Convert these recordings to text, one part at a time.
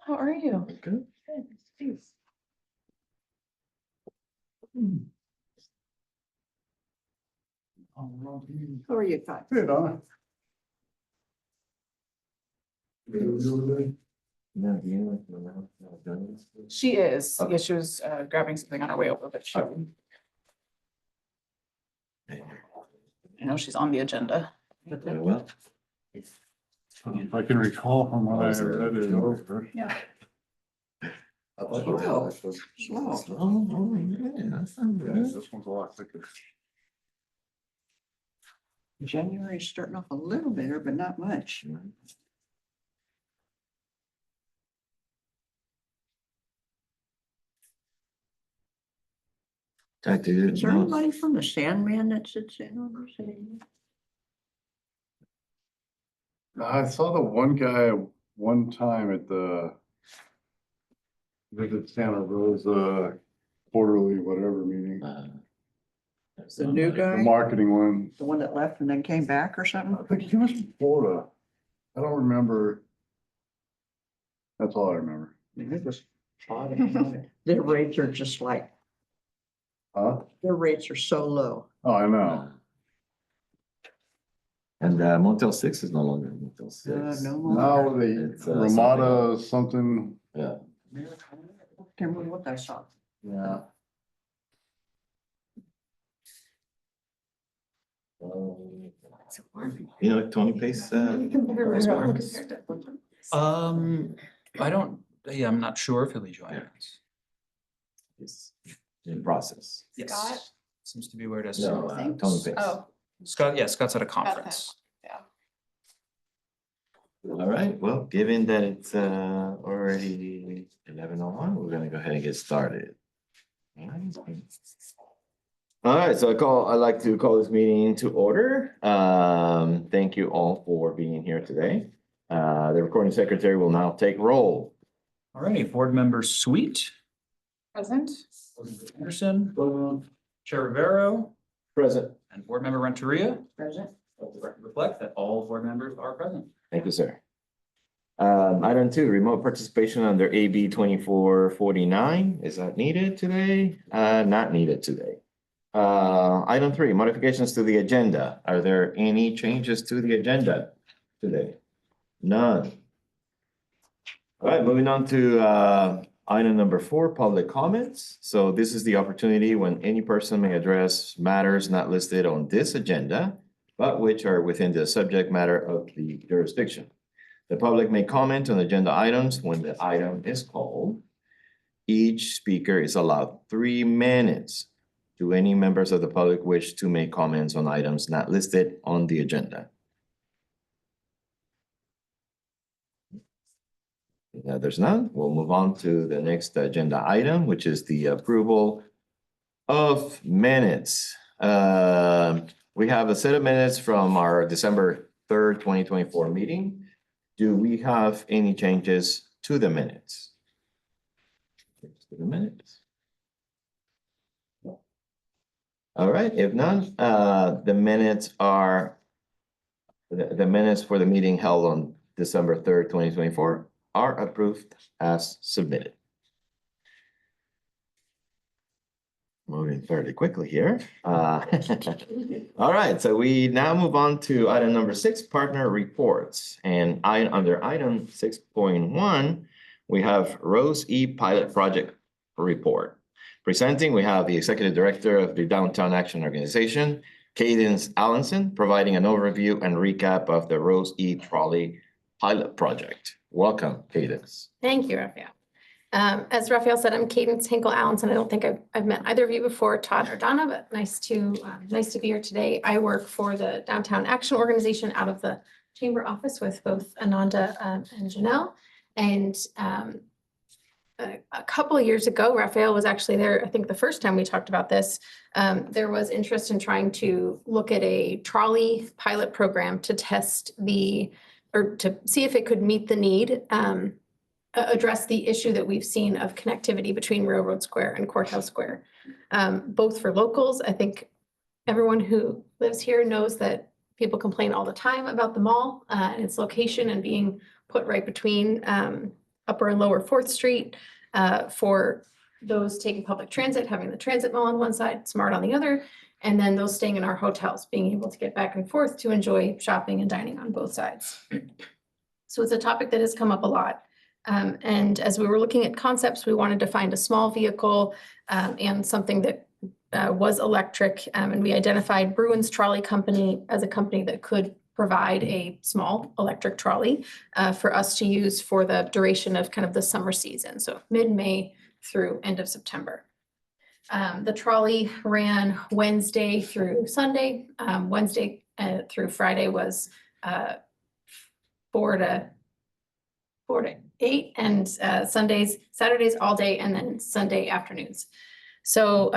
How are you? Good. Thanks. How are you, Todd? Hey, Donna. She is. Okay. Yeah, she was grabbing something on her way over, but she. I know she's on the agenda. Very well. If I can recall from what I read it over. Yeah. Slow. Slow. Oh, yeah, that sounds Yeah, good. this one's a lot thicker. January's starting off a little better, but not much. I do. Is there anybody from the Sandman that sits in on this thing? I saw the one guy one time at the Visit Santa Rosa quarterly, whatever meeting, The new the guy, marketing one. the one that left and then came back or I something? think he was from Florida. I don't remember. That's all I remember. Their rates are just like, Huh? their rates are so low. Oh, I know. And Motel 6 is no longer Motel 6. No more. Now the It's, Ramada something, Yeah. Can't remember what I saw. yeah. You know, Tony Pace. I don't, yeah, I'm not sure if he'll be joining us. Is in process. Yes. Scott? Seems to be where it is. No, Tony Pace. Oh, Scott, yeah, Scott's at a conference. All right, well, given that it's already 11:01, we're gonna go ahead and get started. All right, so I'd like to call this meeting to order. Thank you all for being here today. The recording secretary will now take roll. All righty, board member Sweet, present. board member Anderson, Chair Rivero, Present. and board member Renteria. Present. Let the record reflect that all board members are present. Thank you, sir. Item 2, remote participation under AB 2449. Is that needed today? Not needed today. Item 3, modifications to the agenda. Are there any changes to the agenda today? None. All right, moving on to item number 4, public comments. So this is the opportunity when any person may address matters not listed on this agenda, but which are within the subject matter of the jurisdiction. The public may comment on agenda items when the item is called. Each speaker is allowed 3 minutes. Do any members of the public wish to make comments on items not listed on the agenda? There's none. We'll move on to the next agenda item, which is the approval of minutes. We have a set of minutes from our December 3rd, 2024 meeting. Do we have any changes to the minutes? To the minutes? All right, if none, the minutes are the minutes for the meeting held on December 3rd, 2024 are approved as submitted. Moving fairly quickly here. All right, so we now move on to item number 6, partner reports. And under item 6.1, we have Rose E Pilot Project Report. Presenting, we have the Executive Director of the Downtown Action Organization, Cadence Allenson, providing an overview and recap of the Rose E Trolley Pilot Project. Welcome, Cadence. Thank you, Raphael. As Raphael said, I'm Cadence Hinkle-Allenson. I don't think I've met either of you before, Todd or Donna, but nice to be here today. I work for the Downtown Action Organization out of the chamber office with both Ananda and Janelle. And a couple of years ago, Raphael was actually there. I think the first time we talked about this, there was interest in trying to look at a trolley pilot program to test or to see if it could meet the need, address the issue that we've seen of connectivity between Railroad Square and Courthouse Square, both for locals. I think everyone who lives here knows that people complain all the time about the mall and its location and being put right between Upper and Lower Fourth Street for those taking public transit, having the transit mall on one side, Smart on the other, and then those staying in our hotels, being able to get back and forth to enjoy shopping and dining on both sides. So it's a topic that has come up a lot. And as we were looking at concepts, we wanted to find a small vehicle and something that was electric. And we identified Bruin's Trolley Company as a company that could provide a small electric trolley for us to use for the duration of kind of the summer season. So mid-May through end of September. The trolley ran Wednesday through Sunday. Wednesday through Friday was 4 to 8, and Saturdays all day, and then Sunday afternoons. So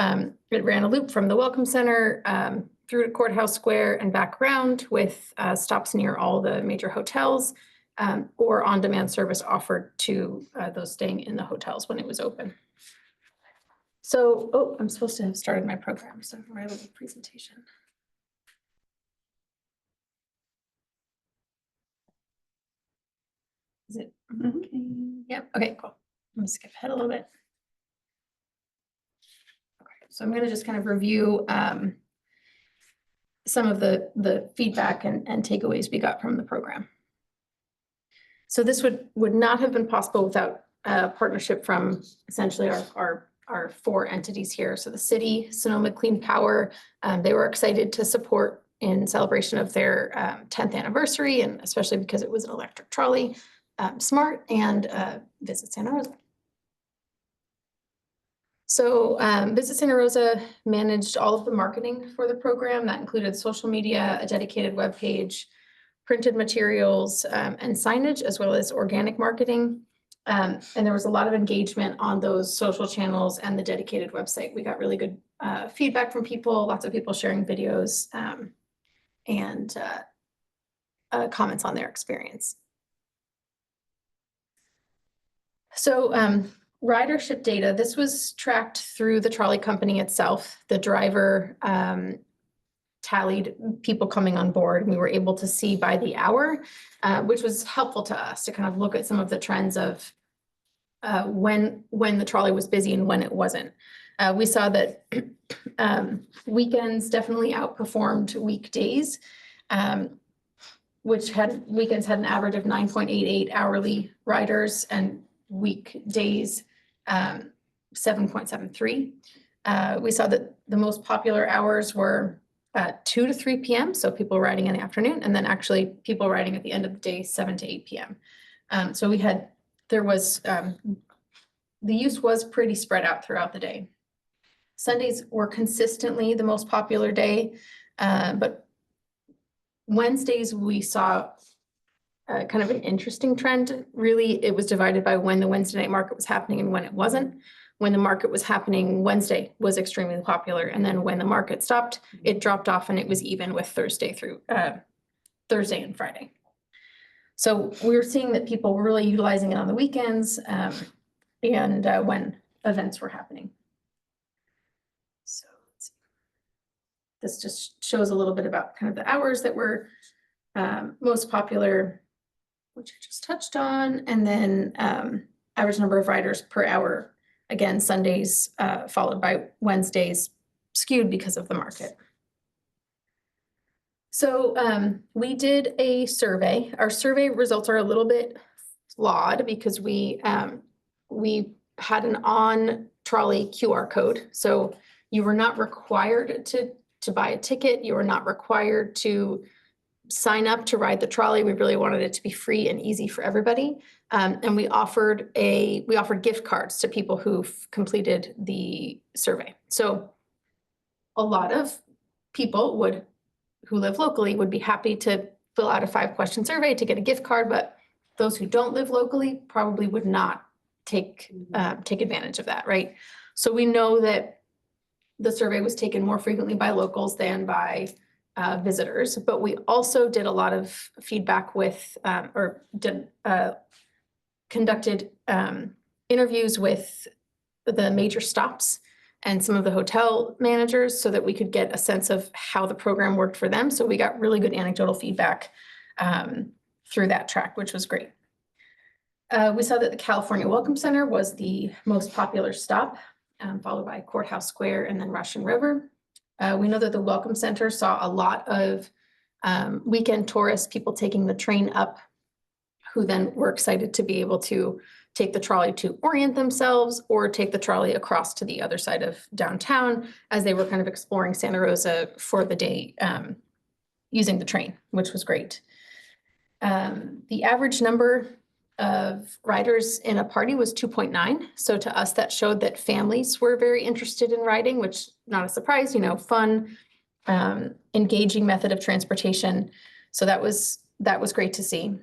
it ran a loop from the Welcome Center through to Courthouse Square and back around with stops near all the major hotels or on-demand service offered to those staying in the hotels when it was open. So, I'm supposed to have started my program, so we're having a presentation. Is it? Okay. Yep, okay, cool. I'm gonna skip ahead a little bit. Okay, so I'm gonna just kind of review some of the feedback and takeaways we got from the program. So this would not have been possible without a partnership from essentially our 4 entities here. So the city, Sonoma Clean Power, they were excited to support in celebration of their 10th anniversary, and especially because it was an electric trolley. Smart and Visit Santa Rosa. So Visit Santa Rosa managed all of the marketing for the program. That included social media, a dedicated webpage, printed materials, and signage, as well as organic marketing. And there was a lot of engagement on those social channels and the dedicated website. We got really good feedback from people, lots of people sharing videos and comments on their experience. So ridership data, this was tracked through the trolley company itself. The driver tallied people coming on board, and we were able to see by the hour, which was helpful to us to kind of look at some of the trends of when the trolley was busy and when it wasn't. We saw that weekends definitely outperformed weekdays, weekends had an average of 9.88 hourly riders, and weekdays 7.73. We saw that the most popular hours were 2 to 3 p.m. So people riding in the afternoon, and then actually people riding at the end of the day, 7 to 8 p.m. So the use was pretty spread out throughout the day. Sundays were consistently the most popular day, but Wednesdays we saw kind of an interesting trend. Really, it was divided by when the Wednesday night market was happening and when it wasn't. When the market was happening, Wednesday was extremely popular. And then when the market stopped, it dropped off, and it was even with Thursday and Friday. So we were seeing that people were really utilizing it on the weekends and when events were happening. So let's see. This just shows a little bit about kind of the hours that were most popular, which I just touched on, and then average number of riders per hour. Again, Sundays followed by Wednesdays, skewed because of the market. So we did a survey. Our survey results are a little bit flawed because we had an on-trolley QR code. So you were not required to buy a ticket. You were not required to sign up to ride the trolley. We really wanted it to be free and easy for everybody. And we offered gift cards to people who've completed the survey. So a lot of people who live locally would be happy to fill out a 5-question survey to get a gift card, but those who don't live locally probably would not take advantage of that, right? So we know that the survey was taken more frequently by locals than by visitors, but we also did a lot of feedback with, conducted interviews with the major stops and some of the hotel managers so that we could get a sense of how the program worked for them. So we got really good anecdotal feedback through that track, which was great. We saw that the California Welcome Center was the most popular stop, followed by Courthouse Square and then Russian River. We know that the Welcome Center saw a lot of weekend tourists, people taking the train up, who then were excited to be able to take the trolley to orient themselves or take the trolley across to the other side of downtown as they were kind of exploring Santa Rosa for the day using the train, which was great. The average number of riders in a party was 2.9. So to us, that showed that families were very interested in riding, which not a surprise, you know, fun, engaging method of transportation. So that was great to see.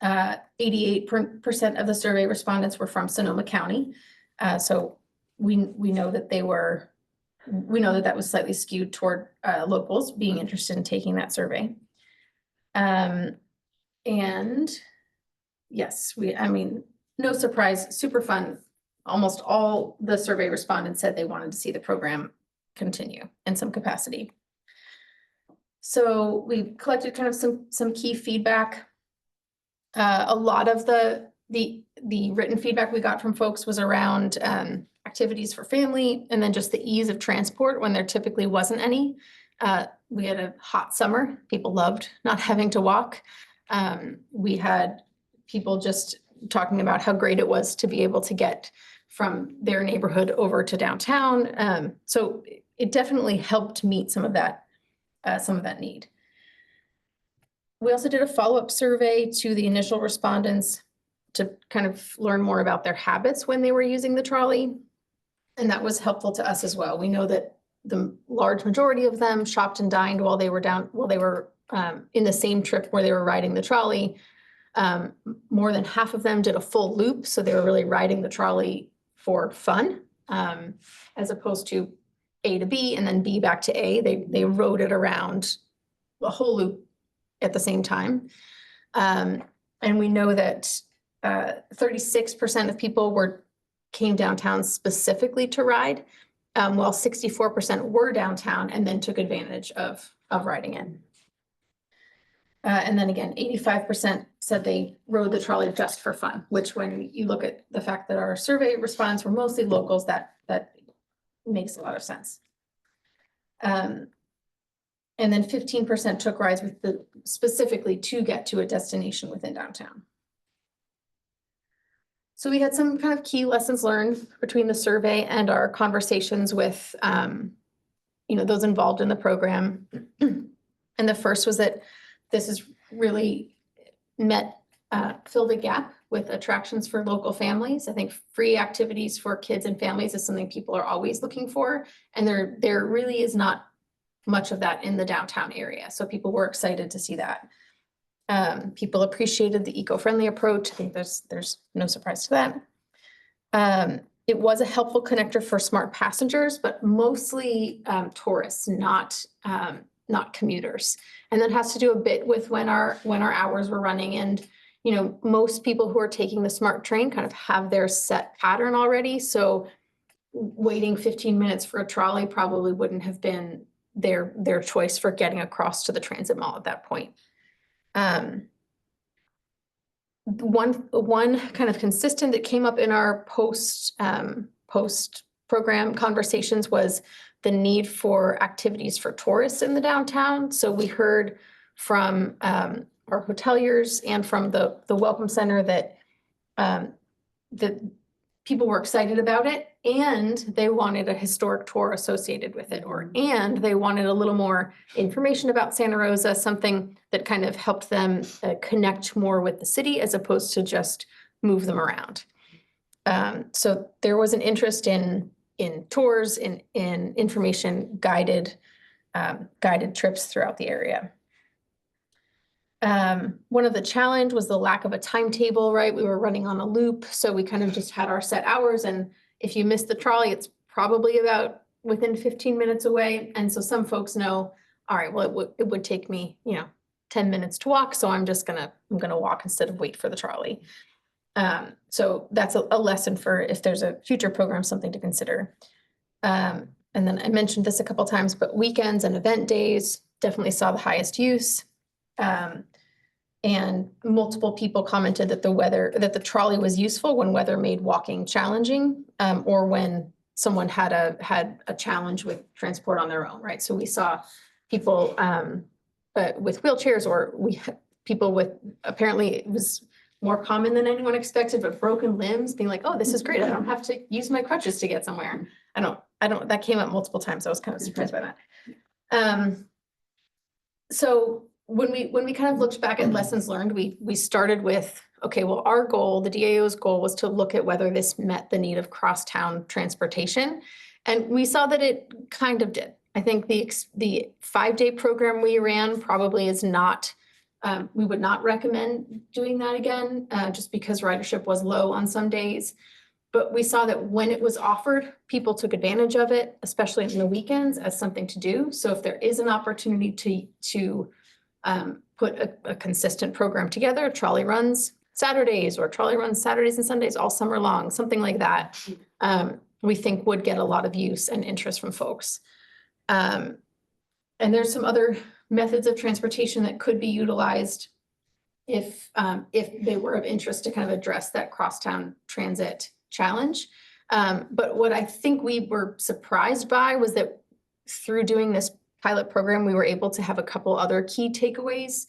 88% of the survey respondents were from Sonoma County. So we know that that was slightly skewed toward locals being interested in taking that survey. And yes, no surprise, super fun. Almost all the survey respondents said they wanted to see the program continue in some capacity. So we collected kind of some key feedback. A lot of the written feedback we got from folks was around activities for family and then just the ease of transport when there typically wasn't any. We had a hot summer. People loved not having to walk. We had people just talking about how great it was to be able to get from their neighborhood over to downtown. So it definitely helped meet some of that need. We also did a follow-up survey to the initial respondents to kind of learn more about their habits when they were using the trolley. And that was helpful to us as well. We know that the large majority of them shopped and dined while they were in the same trip where they were riding the trolley. More than half of them did a full loop. So they were really riding the trolley for fun, as opposed to A to B and then B back to A. They rode it around the whole loop at the same time. And we know that 36% of people came downtown specifically to ride, while 64% were downtown and then took advantage of riding in. And then again, 85% said they rode the trolley just for fun, which when you look at the fact that our survey respondents were mostly locals, that makes a lot of sense. And then 15% took rides specifically to get to a destination within downtown. So we had some kind of key lessons learned between the survey and our conversations with, those involved in the program. And the first was that this is really filled a gap with attractions for local families. I think free activities for kids and families is something people are always looking for. And there really is not much of that in the downtown area. So people were excited to see that. People appreciated the eco-friendly approach. I think there's no surprise to that. It was a helpful connector for smart passengers, but mostly tourists, not commuters. And that has to do a bit with when our hours were running. And most people who are taking the smart train kind of have their set pattern already. So waiting 15 minutes for a trolley probably wouldn't have been their choice for getting across to the transit mall at that point. One kind of consistent that came up in our post program conversations was the need for activities for tourists in the downtown. So we heard from our hoteliers and from the Welcome Center that people were excited about it and they wanted a historic tour associated with it, and they wanted a little more information about Santa Rosa, something that kind of helped them connect more with the city as opposed to just move them around. So there was an interest in tours, in information guided trips throughout the area. One of the challenge was the lack of a timetable, right? We were running on a loop, so we kind of just had our set hours, and if you missed the trolley, it's probably about within 15 minutes away. And so some folks know, all right, well, it would take me, 10 minutes to walk, so I'm gonna walk instead of wait for the trolley. So that's a lesson for if there's a future program, something to consider. And then I mentioned this a couple times, but weekends and event days definitely saw the highest use. And multiple people commented that that the trolley was useful when weather made walking challenging, or when someone had a challenge with transport on their own, right? So we saw people, with wheelchairs, or we had people with, apparently it was more common than anyone expected, but broken limbs being like, oh, this is great. I don't have to use my crutches to get somewhere. That came up multiple times. I was kind of surprised by that. So when we kind of looked back at lessons learned, we started with, okay, well, our goal, the DAO's goal was to look at whether this met the need of crosstown transportation. And we saw that it kind of did. I think the 5-day program we ran probably is not, we would not recommend doing that again, just because ridership was low on some days. But we saw that when it was offered, people took advantage of it, especially on the weekends, as something to do. So if there is an opportunity to put a consistent program together, trolley runs Saturdays, or trolley runs Saturdays and Sundays all summer long, something like that, we think would get a lot of use and interest from folks. And there's some other methods of transportation that could be utilized if they were of interest to kind of address that crosstown transit challenge. But what I think we were surprised by was that through doing this pilot program, we were able to have a couple other key takeaways.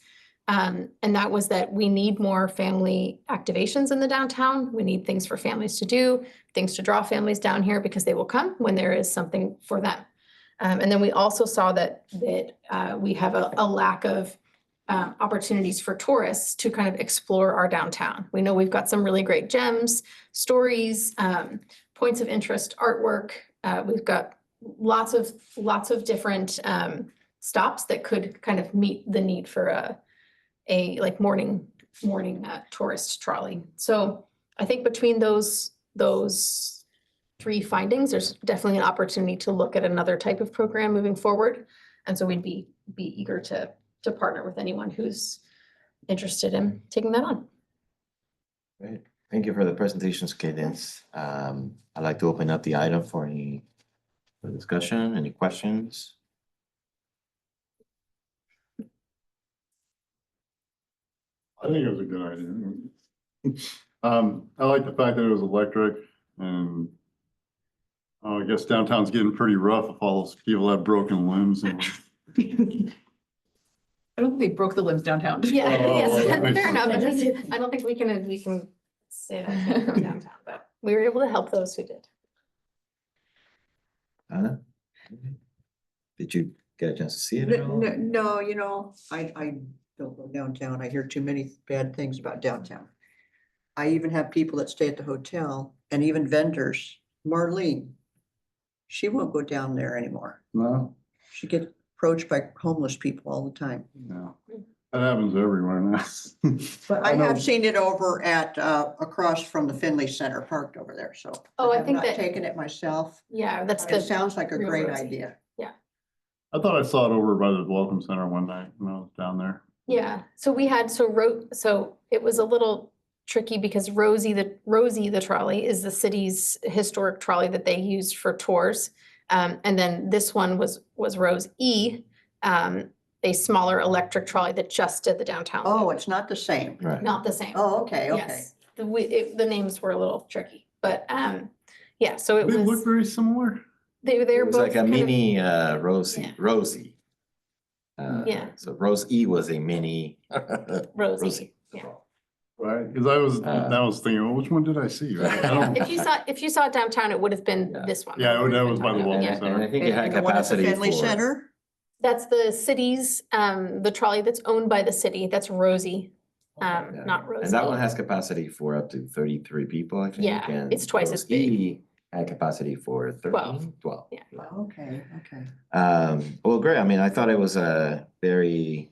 And that was that we need more family activations in the downtown. We need things for families to do, things to draw families down here, because they will come when there is something for them. And then we also saw that we have a lack of opportunities for tourists to kind of explore our downtown. We know we've got some really great gems, stories, points of interest, artwork. We've got lots of different stops that could kind of meet the need for a like morning tourist trolley. So I think between those 3 findings, there's definitely an opportunity to look at another type of program moving forward. And so we'd be eager to partner with anyone who's interested in taking that on. Great. Thank you for the presentations, Cadence. I'd like to open up the item for any discussion, any questions? I think it was a good idea. I like the fact that it was electric, and I guess downtown's getting pretty rough if all those people have broken limbs. And I don't think they broke the limbs downtown. Yeah, Oh, yes, that makes fair enough. sense. I don't think we can say that from downtown, but we were able to help those who did. Anna? Did you get a chance to see it at all? No, I don't go downtown. I hear too many bad things about downtown. I even have people that stay at the hotel, and even vendors. Marlene, she won't go down there anymore. no, She gets approached by homeless people all the time. no, that happens everywhere now. But I know- have seen it over at, across from the Finley Center parked over there, so. Oh, I have think not that- taken it myself. Yeah, that's It the, sounds like a real great Rosie. idea. I thought I saw it over by the Welcome Center one night when I was down there. yeah. So we had, so it was a little tricky because Rosie the trolley is the city's historic trolley that they use for tours. And then this one was Rose E, a smaller electric trolley that just did the downtown. Oh, it's not the same. Right. Not the same. Oh, okay, okay. Yes, the names were a little tricky, but yeah, so it They look was, very similar. they're It was both like a kind of- mini Yeah. Rosie. Yeah. So Rose E was a mini. Rosie. Rosie. Yeah. Right, because I was thinking, well, which one did I see? Right? I don't- If you saw it downtown, it would have been Yeah. this one. Yeah, that was by the Yeah. Welcome Yeah, and I think it had And the one at the capacity Finley for. Center? That's the city's, the trolley that's owned by the city. That's Rosie, Yeah. not Rosie. And that one has capacity for up to 33 people, I think. Yeah, and it's twice as Rose big. E had capacity for 13, 12. Yeah. Okay, okay. Well, great. I mean, I thought it was a very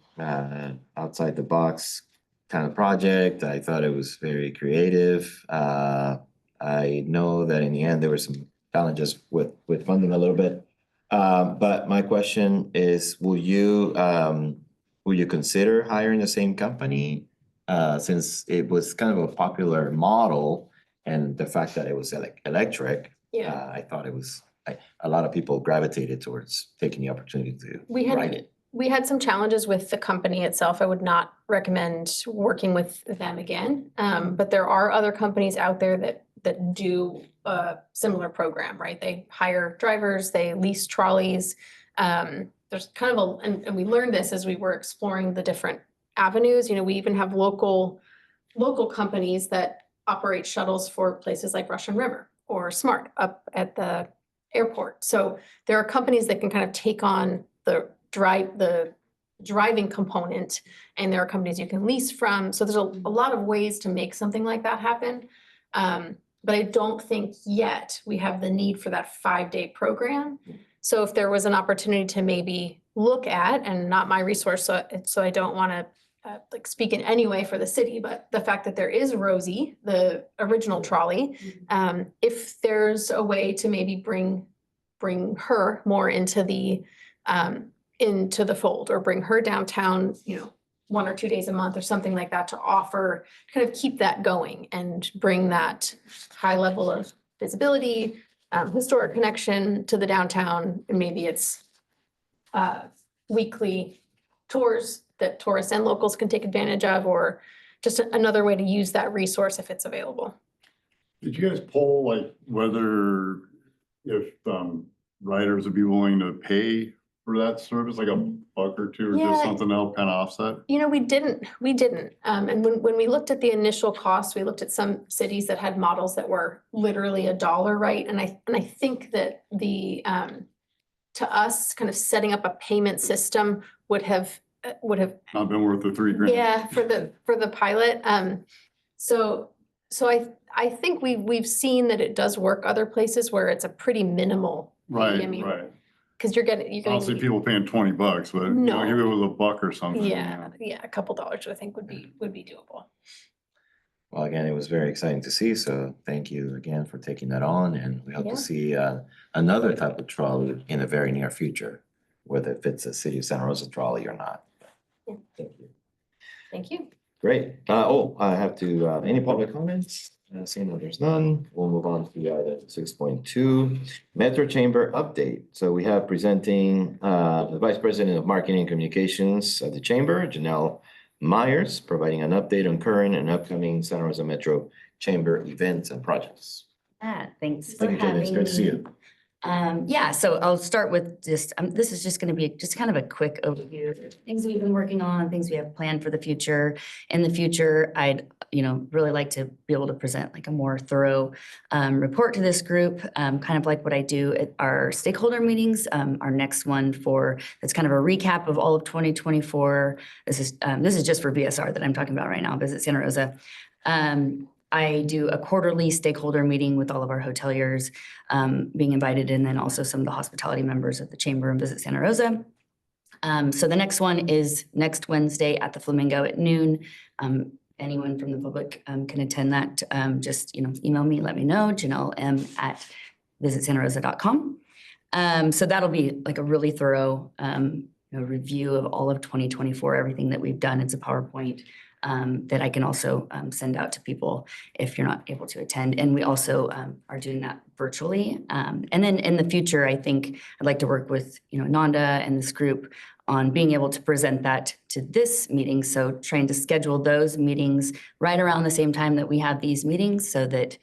outside the box kind of project. I thought it was very creative. I know that in the end, there were some challenges with funding a little bit. But my question is, will you consider hiring the same company? Since it was kind of a popular model and the fact that it was electric, Yeah, I thought it was, a lot of people gravitated towards taking the opportunity to we had, ride it. we had some challenges with the company itself. I would not recommend working with them again. But there are other companies out there that do a similar program, right? They hire drivers, they lease trolleys. There's kind of and we learned this as we were exploring the different avenues. You know, we even have local companies that operate shuttles for places like Russian River or Smart up at the airport. So there are companies that can kind of take on the driving component, and there are companies you can lease from. So there's a lot of ways to make something like that happen. But I don't think yet we have the need for that 5-day program. So if there was an opportunity to maybe look at, and not my resource, so I don't want to like speak in any way for the city, but the fact that there is Rosie, the original trolley, if there's a way to maybe bring her more into the fold, or bring her downtown, you know, 1 or 2 days a month or something like that, to offer, kind of keep that going and bring that high level of visibility, historic connection to the downtown. And maybe it's weekly tours that tourists and locals can take advantage of, or just another way to use that resource if it's available. Did you guys poll like whether if riders would be willing to pay for that service, like $1 or $2, or Yeah. just something else kind of offset? You know, we didn't. And when we looked at the initial cost, we looked at some cities that had models that were literally $1, right? And I think that to us, kind of setting up a payment system would have Not been worth the $3,000. yeah, for the pilot. So I think we've seen that it does work other places where it's a pretty minimal fee. Right, I mean, right. because you're I don't getting see people paying $20, but you know, No. give it was $1 or something. you know. yeah, a couple dollars I think would be doable. Well, again, it was very exciting to see, so thank you again for taking that on, and we hope Yeah. to see another type of trolley in the very near future, whether it fits a City of Santa Rosa trolley or not. Yeah. Thank you. Thank you. Great. I have to, any public comments? Seeing that there's none, we'll move on to item 6.2, Metro Chamber update. So we have presenting the Vice President of Marketing and Communications at the Chamber, Janelle Myers, providing an update on current and upcoming Santa Rosa Metro Chamber events and projects. Thanks for Thank you, Janice. having Good to see me. you. Yeah, so I'll start with just, this is just gonna be just kind of a quick overview of things we've been working on, things we have planned for the future. In the future, I'd, really like to be able to present like a more thorough report to this group, kind of like what I do at our stakeholder meetings. Our next one that's kind of a recap of all of 2024. This is just for VSR that I'm talking about right now, Visit Santa Rosa. I do a quarterly stakeholder meeting with all of our hoteliers being invited, and then also some of the hospitality members of the Chamber and Visit Santa Rosa. So the next one is next Wednesday at the Flamingo at noon. Anyone from the public can attend that. Just email me, let me know, Janelle M at visitsantarosa.com. So that'll be like a really thorough review of all of 2024, everything that we've done. It's a PowerPoint that I can also send out to people if you're not able to attend. And we also are doing that virtually. And then in the future, I think I'd like to work with, Nanda and this group on being able to present that to this meeting. So trying to schedule those meetings right around the same time that we have these meetings, so that,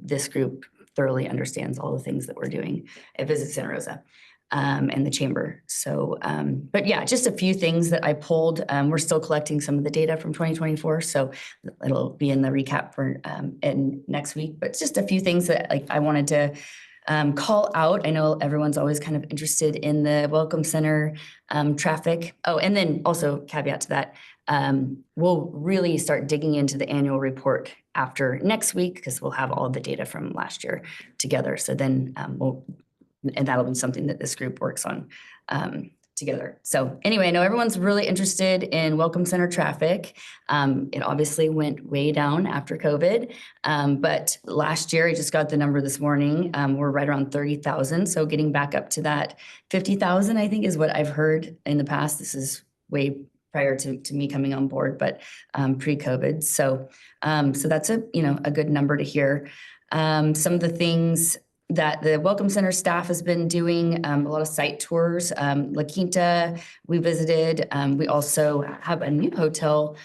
this group thoroughly understands all the things that we're doing at Visit Santa Rosa. And the Chamber. So, but yeah, just a few things that I pulled. We're still collecting some of the data from 2024, so it'll be in the recap for next week. But just a few things that I wanted to call out. I know everyone's always kind of interested in the Welcome Center traffic. Oh, and then also caveat to that, we'll really start digging into the annual report after next week, because we'll have all the data from last year together. So then and that'll be something that this group works on together. So anyway, I know everyone's really interested in Welcome Center traffic. It obviously went way down after COVID. But last year, I just got the number this morning, we're right around 30,000. So getting back up to that 50,000, I think, is what I've heard in the past. This is way prior to me coming on board, but pre-COVID. So that's a good number to hear. Some of the things that the Welcome Center staff has been doing a lot of site tours. La Quinta, we visited. We also have a new hotel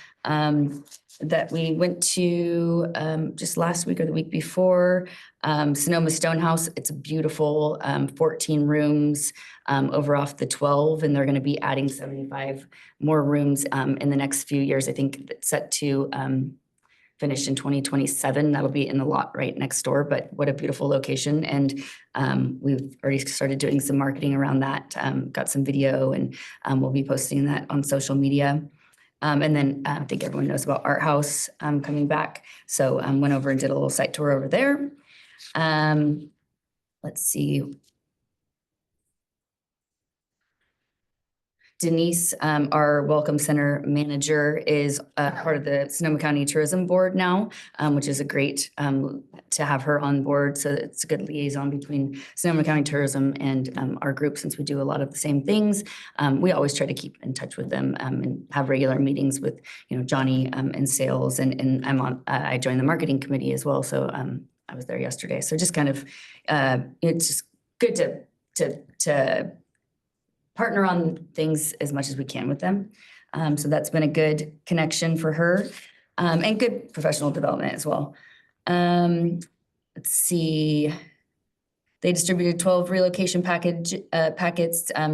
that we went to just last week or the week before, Sonoma Stonehouse. It's a beautiful 14 rooms over off the 12, and they're going to be adding 75 more rooms in the next few years. I think it's set to finish in 2027. That'll be in the lot right next door, but what a beautiful location. And we've already started doing some marketing around that, got some video, and we'll be posting that on social media. And then I think everyone knows about Art House coming back. So went over and did a little site tour over there. Let's see. Denise, our Welcome Center manager, is part of the Sonoma County Tourism Board now, which is a great to have her on board. So it's a good liaison between Sonoma County Tourism and our group, since we do a lot of the same things. We always try to keep in touch with them and have regular meetings with, Johnny in sales, and I joined the marketing committee as well. So I was there yesterday. So just kind of, it's just good to partner on things as much as we can with them. So that's been a good connection for her, and good professional development as well. Let's see. They distributed 12 relocation packets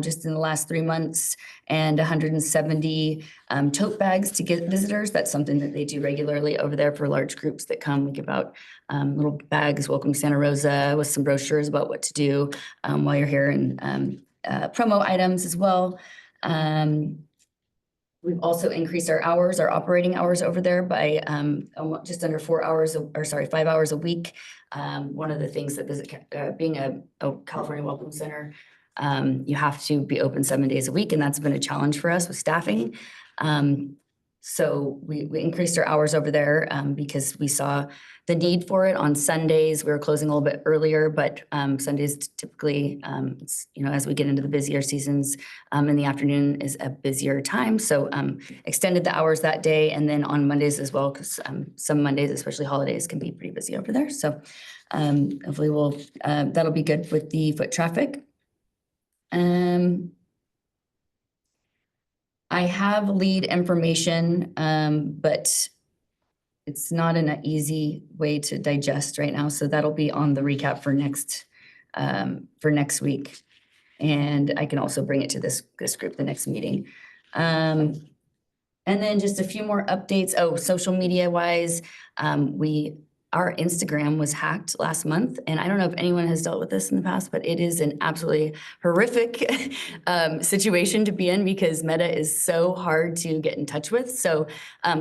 just in the last 3 months, and 170 tote bags to get visitors. That's something that they do regularly over there for large groups that come. We give out little bags, welcome Santa Rosa, with some brochures about what to do while you're here, and promo items as well. We've also increased our operating hours over there by just under 5 hours a week. One of the things that being a California Welcome Center, you have to be open 7 days a week, and that's been a challenge for us with staffing. So we increased our hours over there because we saw the need for it. On Sundays, we were closing a little bit earlier, but Sundays typically, as we get into the busier seasons, in the afternoon is a busier time. So extended the hours that day, and then on Mondays as well, because some Mondays, especially holidays, can be pretty busy over there. So hopefully that'll be good with the foot traffic. I have lead information, but it's not in an easy way to digest right now. So that'll be on the recap for next week. And I can also bring it to this group, the next meeting. And then just a few more updates. Oh, social media wise, our Instagram was hacked last month, and I don't know if anyone has dealt with this in the past, but it is an absolutely horrific situation to be in, because Meta is so hard to get in touch with. So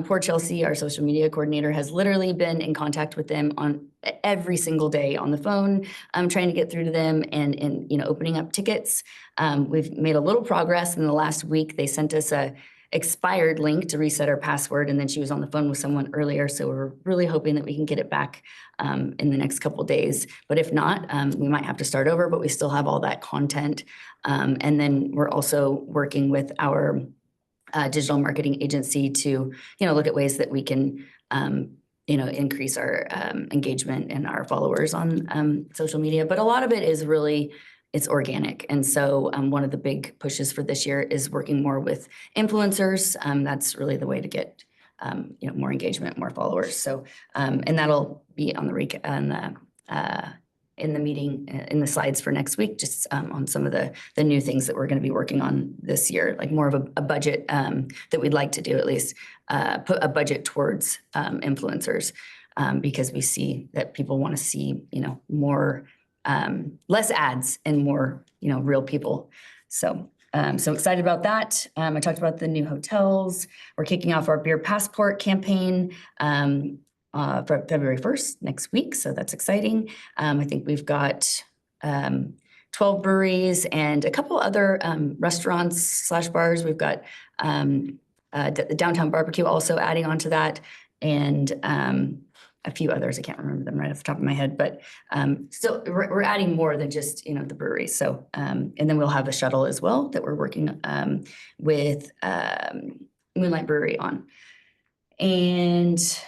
poor Chelsea, our social media coordinator, has literally been in contact with them on every single day on the phone, trying to get through to them and opening up tickets. We've made a little progress in the last week. They sent us a expired link to reset our password, and then she was on the phone with someone earlier, so we're really hoping that we can get it back in the next couple of days. But if not, we might have to start over, but we still have all that content. And then we're also working with our digital marketing agency to look at ways that we can increase our engagement and our followers on social media. But a lot of it is really, it's organic. And so one of the big pushes for this year is working more with influencers. That's really the way to get more engagement, more followers. So and that'll be on in the meeting, in the slides for next week, just on some of the new things that we're going to be working on this year, like more of a budget that we'd like to do, at least put a budget towards influencers, because we see that people want to see more. Less ads and more, real people. So, so excited about that. I talked about the new hotels. We're kicking off our beer passport campaign for February 1st, next week. So that's exciting. I think we've got 12 breweries and a couple other restaurants / bars. We've got the Downtown Barbecue also adding on to that, and a few others. I can't remember them right off the top of my head, but still we're adding more than just, the brewery. So, and then we'll have a shuttle as well that we're working with Moonlight Brewery on. And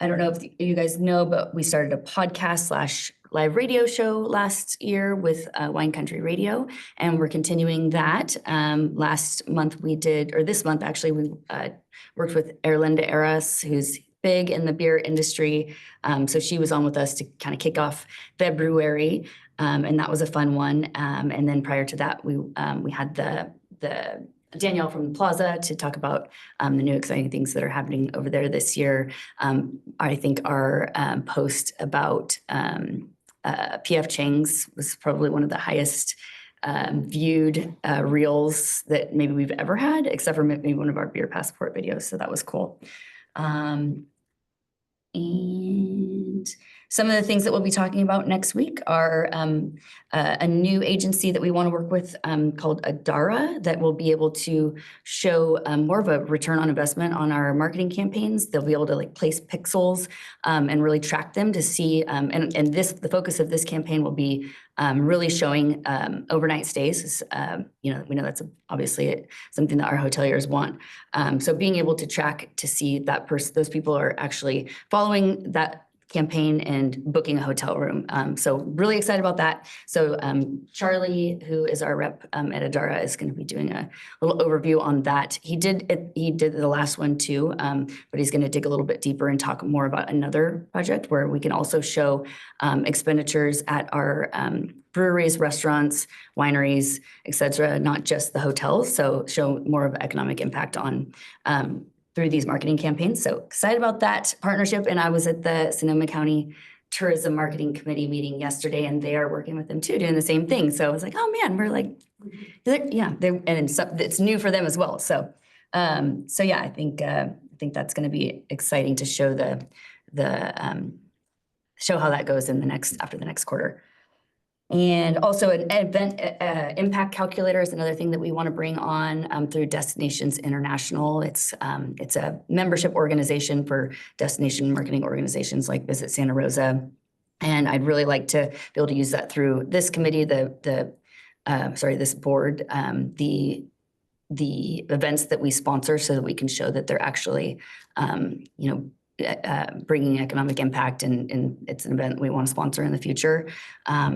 I don't know if you guys know, but we started a podcast / live radio show last year with Wine Country Radio, and we're continuing that. Last month we did, or this month actually, we worked with Erlinda Eras, who's big in the beer industry. So she was on with us to kind of kick off February, and that was a fun one. And then prior to that, we had the Danielle from the Plaza to talk about the new exciting things that are happening over there this year. I think our post about PF Chang's was probably one of the highest viewed reels that maybe we've ever had, except for maybe one of our beer passport videos. So that was cool. And some of the things that we'll be talking about next week are a new agency that we want to work with called Adara that will be able to show more of a return on investment on our marketing campaigns. They'll be able to like place pixels and really track them to see, and the focus of this campaign will be really showing overnight stays. We know that's obviously something that our hoteliers want. So being able to track to see that those people are actually following that campaign and booking a hotel room. So really excited about that. So Charlie, who is our rep at Adara, is going to be doing a little overview on that. He did the last one too, but he's going to dig a little bit deeper and talk more about another project where we can also show expenditures at our breweries, restaurants, wineries, et cetera, not just the hotels. So show more of economic impact on through these marketing campaigns. So excited about that partnership. And I was at the Sonoma County Tourism Marketing Committee meeting yesterday, and they are working with them too, doing the same thing. So I was like, oh man, we're like, it's new for them as well. So, yeah, I think that's going to be exciting to show show how that goes after the next quarter. And also an event impact calculator is another thing that we want to bring on through Destinations International. It's a membership organization for destination marketing organizations like Visit Santa Rosa. And I'd really like to be able to use that through this committee, this board, the events that we sponsor so that we can show that they're actually, bringing economic impact, and it's an event we want to sponsor in the future.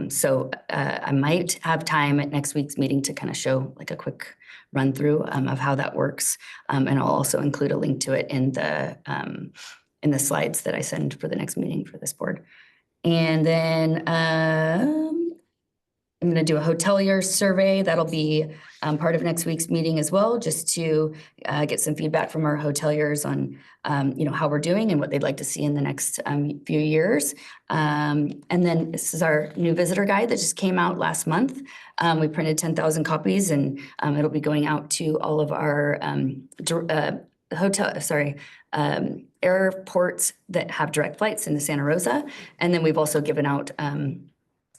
So I might have time at next week's meeting to kind of show like a quick run through of how that works. And I'll also include a link to it in the slides that I send for the next meeting for this board. And then I'm going to do a hotelier survey. That'll be part of next week's meeting as well, just to get some feedback from our hoteliers on, how we're doing and what they'd like to see in the next few years. And then this is our new visitor guide that just came out last month. We printed 10,000 copies, and it'll be going out to all of our airports that have direct flights into Santa Rosa. And then we've also given out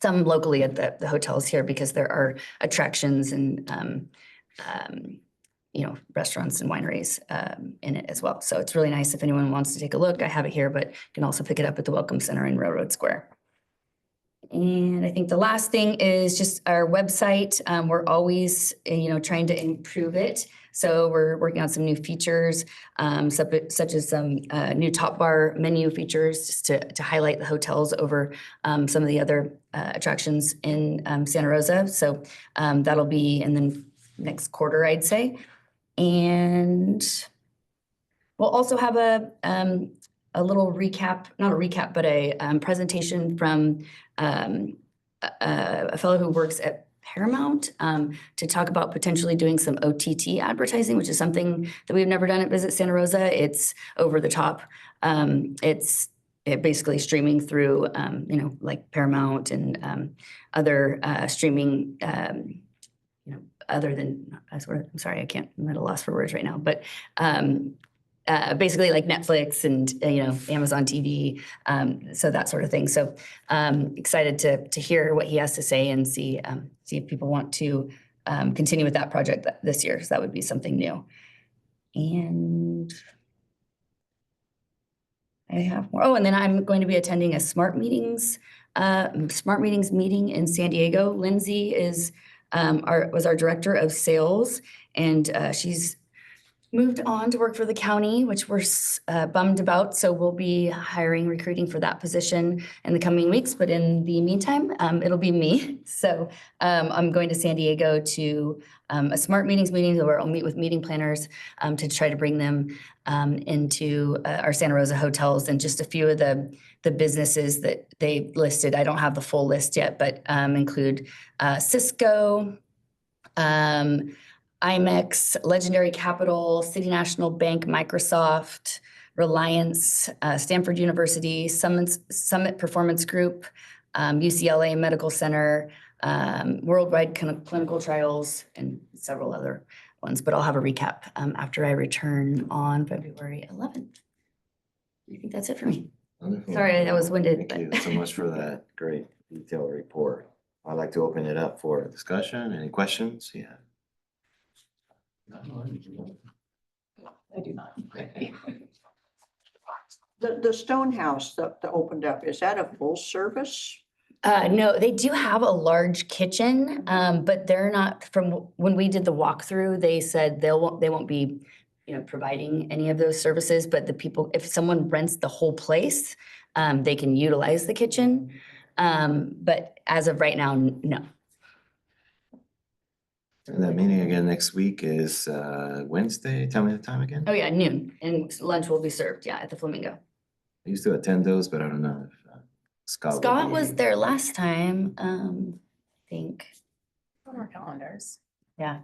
some locally at the hotels here, because there are attractions and restaurants and wineries in it as well. So it's really nice if anyone wants to take a look. I have it here, but you can also pick it up at the Welcome Center in Railroad Square. And I think the last thing is just our website. We're always, trying to improve it. So we're working on some new features, such as some new top bar menu features, just to highlight the hotels over some of the other attractions in Santa Rosa. So that'll be in the next quarter, I'd say. And we'll also have a little recap, not a recap, but a presentation from a fellow who works at Paramount to talk about potentially doing some OTT advertising, which is something that we've never done at Visit Santa Rosa. It's over the top. It's basically streaming through, like Paramount and other streaming, other than, I'm sorry, I'm at a loss for words right now, but basically like Netflix and, Amazon TV, so that sort of thing. So excited to hear what he has to say and see if people want to continue with that project this year. So that would be something new. And I have more. Oh, and then I'm going to be attending a Smart Meetings meeting in San Diego. Lindsay was our director of sales, and she's moved on to work for the county, which we're bummed about. So we'll be hiring, recruiting for that position in the coming weeks. But in the meantime, it'll be me. So I'm going to San Diego to a smart meetings meeting where I'll meet with meeting planners to try to bring them into our Santa Rosa hotels and just a few of the businesses that they listed. I don't have the full list yet, but include Cisco, IMEX, Legendary Capital, City National Bank, Microsoft, Reliance, Stanford University, Summit Performance Group, UCLA Medical Center, Worldwide Clinical Trials, and several other ones. But I'll have a recap after I return on February 11th. I think that's it for me. Wonderful. Sorry, I was winded. Thank you but- so much for that great detailed report. I'd like to open it up for discussion. Any questions? Yeah. I do not. The stone house that opened up, is that a full service? No, they do have a large kitchen, but they're not, from when we did the walkthrough, they said they won't be, providing any of those services, but the people, if someone rents the whole place, they can utilize the kitchen. But as of right now, no. And that meeting again next week is Wednesday. Tell me the time again. Oh, yeah, noon, and lunch will be served, at the Flamingo. I used to attend those, but I don't know if Scott. will Scott be- was there last time, I think. On our calendars. Yeah.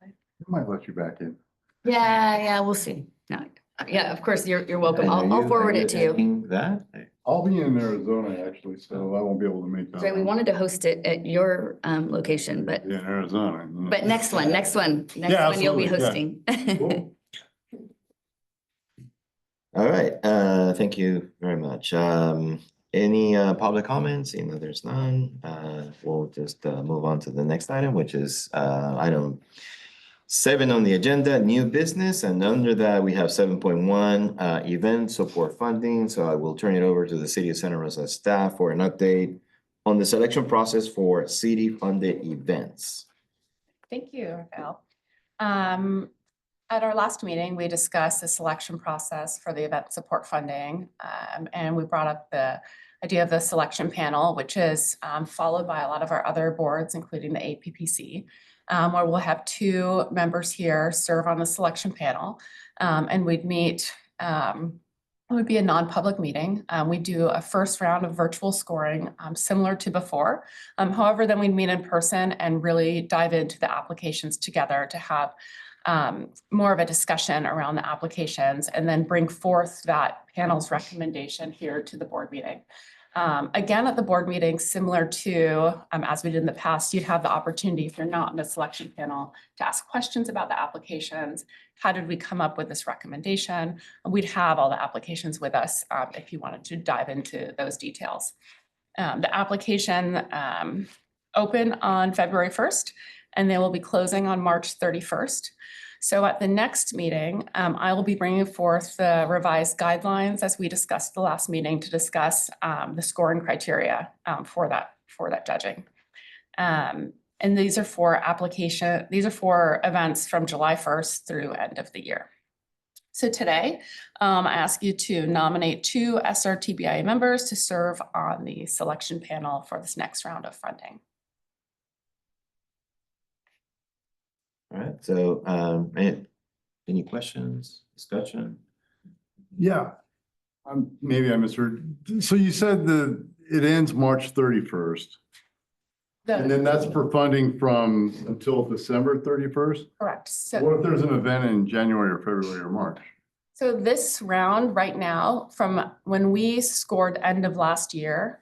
We might let you back in. Yeah, we'll see. No, yeah, of course, you're welcome. And are I'll you- forward are you it to you. attending That? I'll be in Arizona actually, so I won't be able to make that. Right, we one. wanted to host it at your location, but Yeah, in Arizona. next one, next one you'll be absolutely, yeah. hosting. Cool. All right, thank you very much. Any public comments? Seeing that there's none, we'll just move on to the next item, which is item 7 on the agenda, new business, and under that we have 7.1 event support funding. So I will turn it over to the City of Santa Rosa staff for an update on the selection process for city-funded events. Thank you, Rafael. At our last meeting, we discussed the selection process for the event support funding. And we brought up the idea of the selection panel, which is followed by a lot of our other boards, including the APPC, where we'll have 2 members here serve on the selection panel. And we'd meet, it would be a non-public meeting. We do a first round of virtual scoring, similar to before. However, then we'd meet in person and really dive into the applications together to have more of a discussion around the applications and then bring forth that panel's recommendation here to the board meeting. Again, at the board meeting, similar to as we did in the past, you'd have the opportunity, if you're not in the selection panel, to ask questions about the applications. How did we come up with this recommendation? We'd have all the applications with us if you wanted to dive into those details. The application opened on February 1st, and they will be closing on March 31st. So at the next meeting, I will be bringing forth the revised guidelines as we discussed the last meeting to discuss the scoring criteria for that judging. And these are for events from July 1st through end of the year. So today, I ask you to nominate 2 SRTBI members to serve on the selection panel for this next round of funding. All right, so any questions, discussion? Yeah. Maybe I misheard. So you said that it ends March 31st. And then that's for funding from until December 31st? Correct. So, What if there's an event in January or February or March? so this round right now, from when we scored end of last year,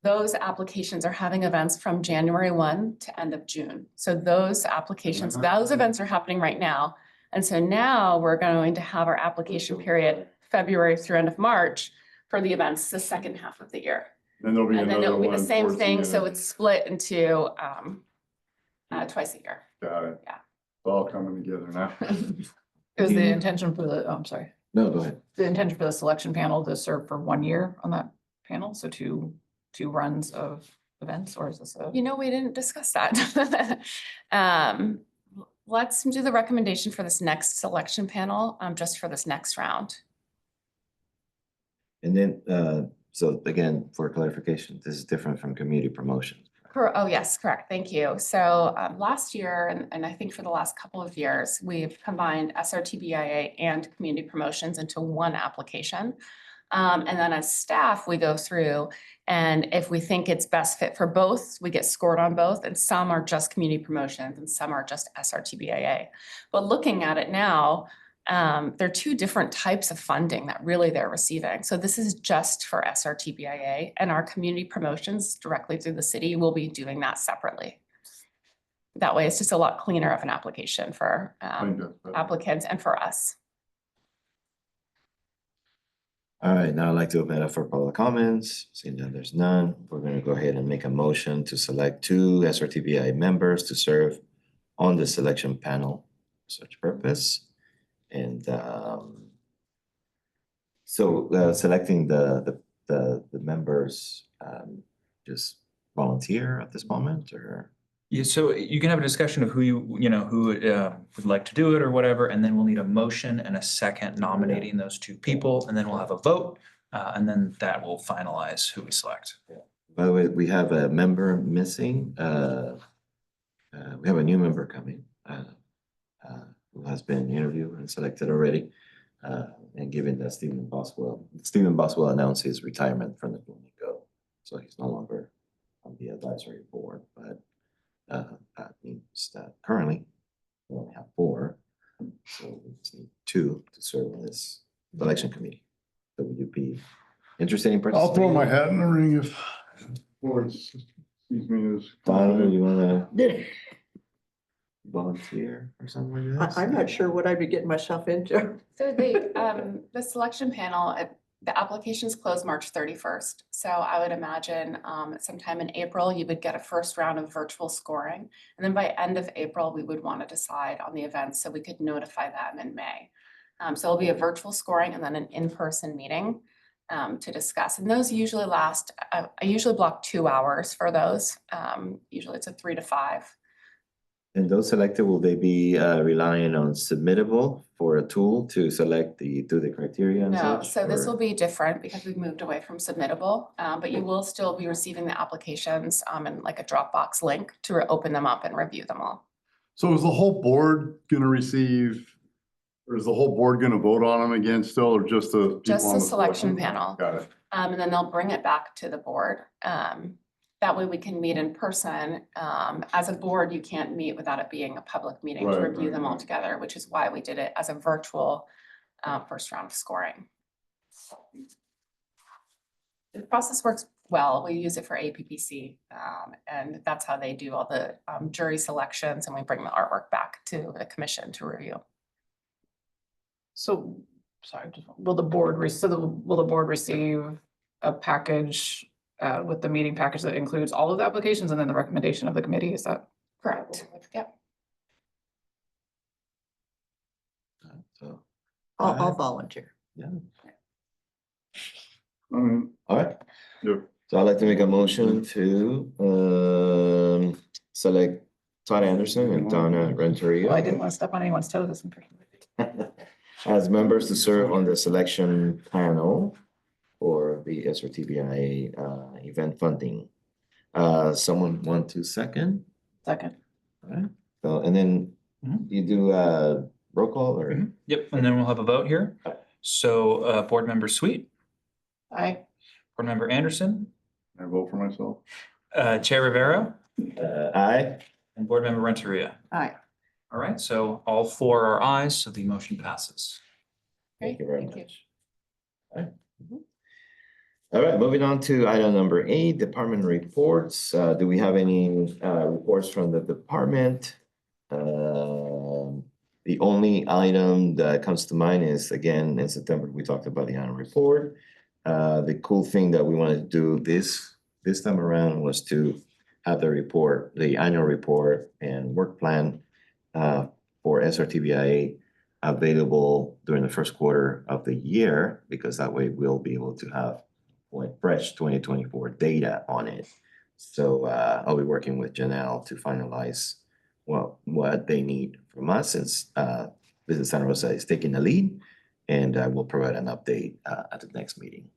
those applications are having events from January 1 to end of June. So those applications, those events are happening right now. And so now we're going to have our application period February through end of March for the events, the second half of the year. Then there'll be And then another it'll be the one same towards the thing. end. So it's split into twice a year. Got it. Yeah. It's all coming together now. Is the intention for the, I'm sorry, No, go ahead. the intention for the selection panel to serve for 1 year on that panel? So two runs of events, or is this a? We didn't discuss that. let's do the recommendation for this next selection panel, just for this next round. And then, so again, for clarification, this is different from community promotion. Oh, yes, correct. Thank you. So last year, and I think for the last couple of years, we've combined SRTBIA and community promotions into one application. And then as staff, we go through, and if we think it's best fit for both, we get scored on both, and some are just community promotions and some are just SRTBIA. But looking at it now, there are two different types of funding that really they're receiving. So this is just for SRTBIA, and our community promotions directly through the city will be doing that separately. That way, it's just a lot cleaner of an application for I think that's better. applicants and for us. All right, now I'd like to open it up for public comments. Seeing that there's none, we're gonna go ahead and make a motion to select two SRTBI members to serve on the selection panel for such purpose. And so selecting the members, just volunteer at this moment, or? Yeah, so you can have a discussion of who who would like to do it or whatever, and then we'll need a motion and a second nominating those two people, and then we'll have a vote, and then that will finalize who we select. By the way, we have a member missing. We have a new member coming, who has been interviewed and selected already. And given that Stephen Boswell announced his retirement from the Go, so he's no longer on the advisory board, but that means that currently we only have 4, so we just need 2 to serve on this election committee. So would you be interested in I'll throw participating? my hat in the ring if board sees me as. Donald, you wanna volunteer or something like that? I'm not sure what I'd be getting myself into. So the selection panel, the applications close March 31st. So I would imagine sometime in April, you would get a first round of virtual scoring. And then by end of April, we would want to decide on the events so we could notify them in May. So it'll be a virtual scoring and then an in-person meeting to discuss. And those usually last, I usually block 2 hours for those. Usually it's a 3 to 5. And those selected, will they be relying on Submittable for a tool to select do the criteria and No, such? so this or- will be different because we've moved away from Submittable, but you will still be receiving the applications in like a Dropbox link to open them up and review them all. So is the whole board gonna receive, or is the whole board gonna vote on them again still, or just the? people Just on the selection panel? panel. Got it. And then they'll bring it back to the board. That way we can meet in person. As a board, you can't meet without it being a public meeting to Right, review right, them all right. together, which is why we did it as a virtual first round of scoring. The process works well. We use it for APPC, and that's how they do all the jury selections, and we bring the artwork back to the commission to review. So, sorry, will the board receive a package with the meeting package that includes all of the applications and then the recommendation of the committee? Is that? Correct. Yep. So, I'll volunteer. yeah, All all right. yeah. So I'd like to make a motion to select Todd Anderson and Donna Renteria. Well, I didn't want to step on anyone's toes. This one. As members to serve on the selection panel for the SRTBI event funding. Someone want to second? Second. All right, so, and then Mhm. you do roll call or? Mhm. Yep, and then we'll have a vote here. So board member Sweet, Aye. board member Anderson, I vote for myself. Chair Rivera, Aye. and board member Renteria. Aye. All right, so all 4 are ayes, so the motion passes. Thank you Great, very thank you. much. All right, moving on to item number 8, department reports. Do we have any reports from the department? The only item that comes to mind is, again, in September, we talked about the annual report. The cool thing that we wanted to do this time around was to have the report, the annual report and work plan for SRTBIA available during the first quarter of the year, because that way we'll be able to have like fresh 2024 data on it. So I'll be working with Janelle to finalize what they need from us since Business Santa Rosa is taking the lead. And I will provide an update at the next meeting.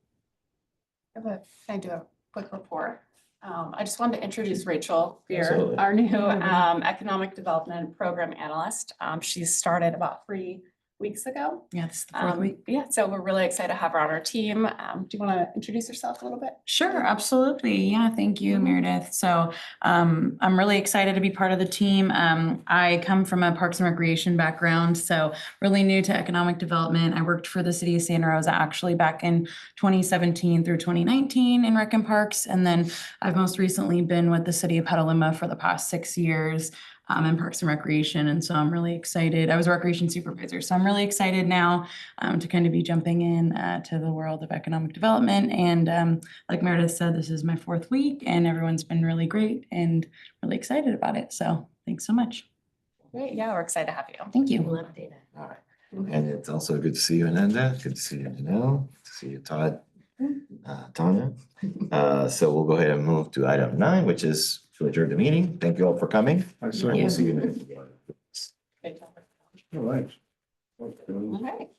Can I do a quick report? I just wanted to introduce Rachel Beer, Absolutely. our new Economic Development Program Analyst. She started about 3 weeks ago. Yeah, this is the fourth week. Yeah, so we're really excited to have her on our team. Do you want to introduce yourself a little bit? Sure, absolutely. Yeah, thank you, Meredith. So I'm really excited to be part of the team. I come from a Parks and Recreation background, so really new to economic development. I worked for the city of Santa Rosa actually back in 2017 through 2019 in Rec and Parks. And then I've most recently been with the city of Petaluma for the past 6 years. In Parks and Recreation, and so I'm really excited. I was a recreation supervisor, so I'm really excited now to kind of be jumping in to the world of economic development. And like Meredith said, this is my 4th week, and everyone's been really great and really excited about it. So thanks so much. Great, yeah, we're excited to have you. Thank you. Love data. All right. And it's also good to see you, Ananda. Good to see you, Janelle. Good to see you, Todd. Tanya. So we'll go ahead and move to item 9, which is to adjourn the meeting. Thank you all for coming. I say, We'll see you next. Great job. all right. All right.